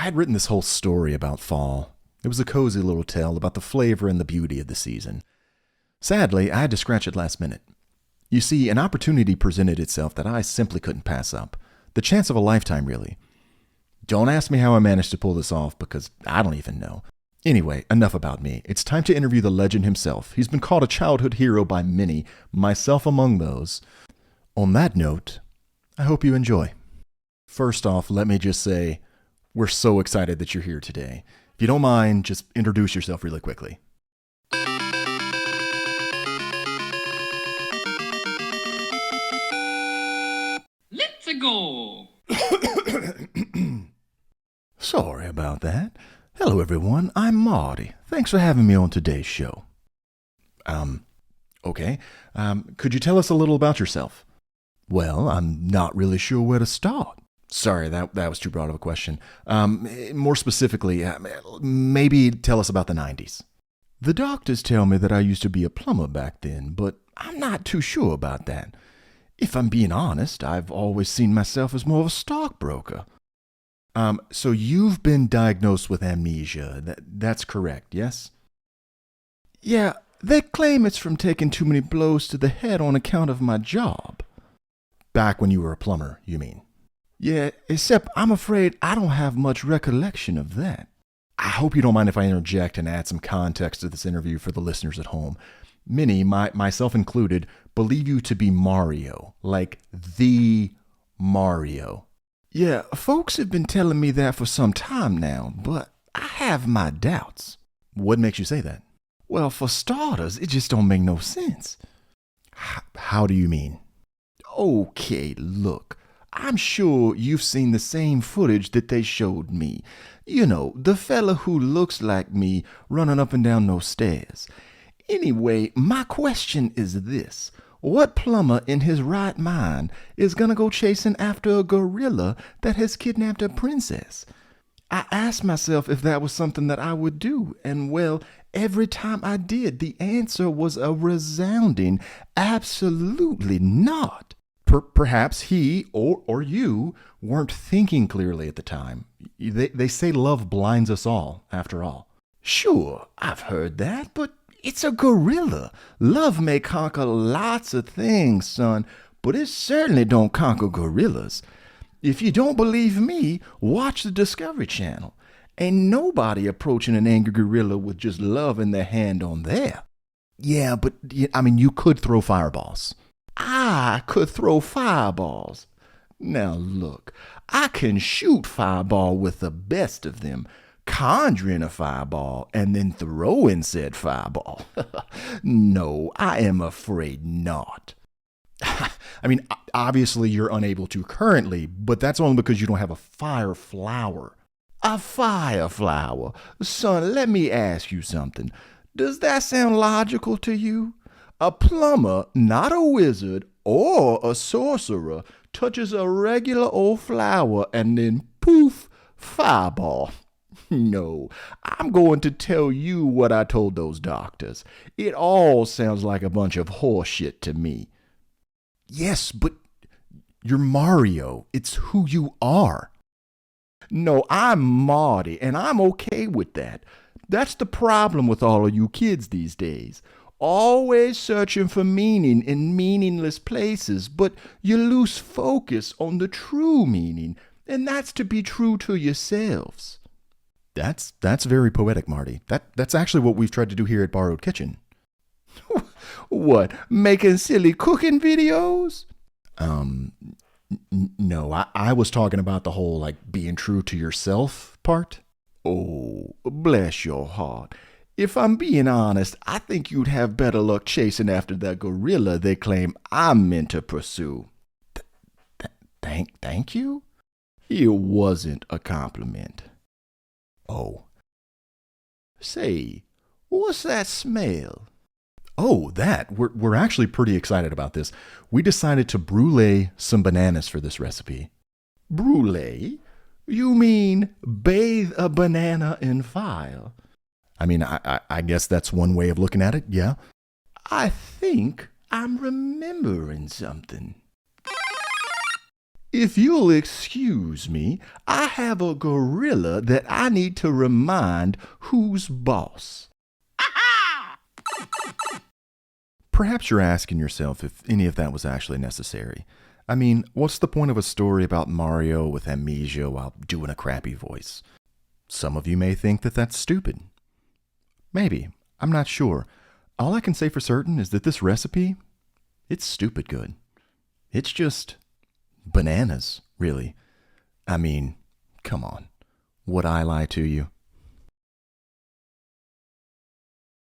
had written this whole story about fall. It was a cozy little tale about the flavor and the beauty of the season. Sadly, I had to scratch it last minute. You see, an opportunity presented itself that I simply couldn't pass up. The chance of a lifetime, really. Don't ask me how I managed to pull this off, because I don't even know. Anyway, enough about me. It's time to interview the legend himself. He's been called a childhood hero by many, myself among those. On that note, I hope you enjoy. First off, let me just say, we're so excited that you're here today. If you don't mind, just introduce yourself really quickly. Let's go! Sorry about that. Hello everyone, I'm Marty. Thanks for having me on today's show. Okay. Could you tell us a little about yourself? Well, I'm not really sure where to start. Sorry, that was too broad of a question. More specifically, maybe tell us about the 90s. The doctors tell me that I used to be a plumber back then, but I'm not too sure about that. If I'm being honest, I've always seen myself as more of a stockbroker. So you've been diagnosed with amnesia. That's correct, yes? Yeah, they claim it's from taking too many blows to the head on account of my job. Back when you were a plumber, you mean? Yeah, except I'm afraid I don't have much recollection of that. I hope you don't mind if I interject and add some context to this interview for the listeners at home. Many, myself included, believe you to be Mario, like the Mario. Yeah, folks have been telling me that for some time now, but I have my doubts. What makes you say that? Well, for starters, it just don't make no sense. How do you mean? Okay, look, I'm sure you've seen the same footage that they showed me. You know, the fella who looks like me running up and down those stairs. Anyway, my question is this. What plumber in his right mind is gonna go chasing after a gorilla that has kidnapped a princess? I asked myself if that was something that I would do, and well, every time I did, the answer was a resounding absolutely not. Perhaps he or you weren't thinking clearly at the time. They say love blinds us all, after all. Sure, I've heard that, but it's a gorilla. Love may conquer lots of things, son, but it certainly don't conquer gorillas. If you don't believe me, watch the Discovery Channel. Ain't nobody approaching an angry gorilla with just love in their hand on there. Yeah, but, I mean, you could throw fireballs. I could throw fireballs. Now look, I can shoot fireball with the best of them, conjuring a fireball and then throwing said fireball. No, I am afraid not. I mean, obviously you're unable to currently, but that's only because you don't have a fire flower. A fire flower? Son, let me ask you something. Does that sound logical to you? A plumber, not a wizard or a sorcerer, touches a regular old flower and then poof, fireball. No, I'm going to tell you what I told those doctors. It all sounds like a bunch of horseshit to me. Yes, but you're Mario. It's who you are. No, I'm Marty, and I'm okay with that. That's the problem with all of you kids these days. Always searching for meaning in meaningless places, but you lose focus on the true meaning, and that's to be true to yourselves. That's very poetic, Marty. That's actually what we've tried to do here at Borrowed Kitchen. What, making silly cooking videos? No, I was talking about the whole, like, being true to yourself part. Oh, bless your heart. If I'm being honest, I think you'd have better luck chasing after that gorilla they claim I'm meant to pursue. Thank you? It wasn't a compliment. Oh. Say, what's that smell? Oh, that. We're actually pretty excited about this. We decided to brulee some bananas for this recipe. Brulee? You mean bathe a banana in fire? I mean, I guess that's one way of looking at it, yeah. I think I'm remembering something. If you'll excuse me, I have a gorilla that I need to remind who's boss. Perhaps you're asking yourself if any of that was actually necessary. I mean, what's the point of a story about Mario with amnesia while doing a crappy voice? Some of you may think that that's stupid. Maybe. I'm not sure. All I can say for certain is that this recipe, it's stupid good. It's just bananas, really. I mean, come on. Would I lie to you?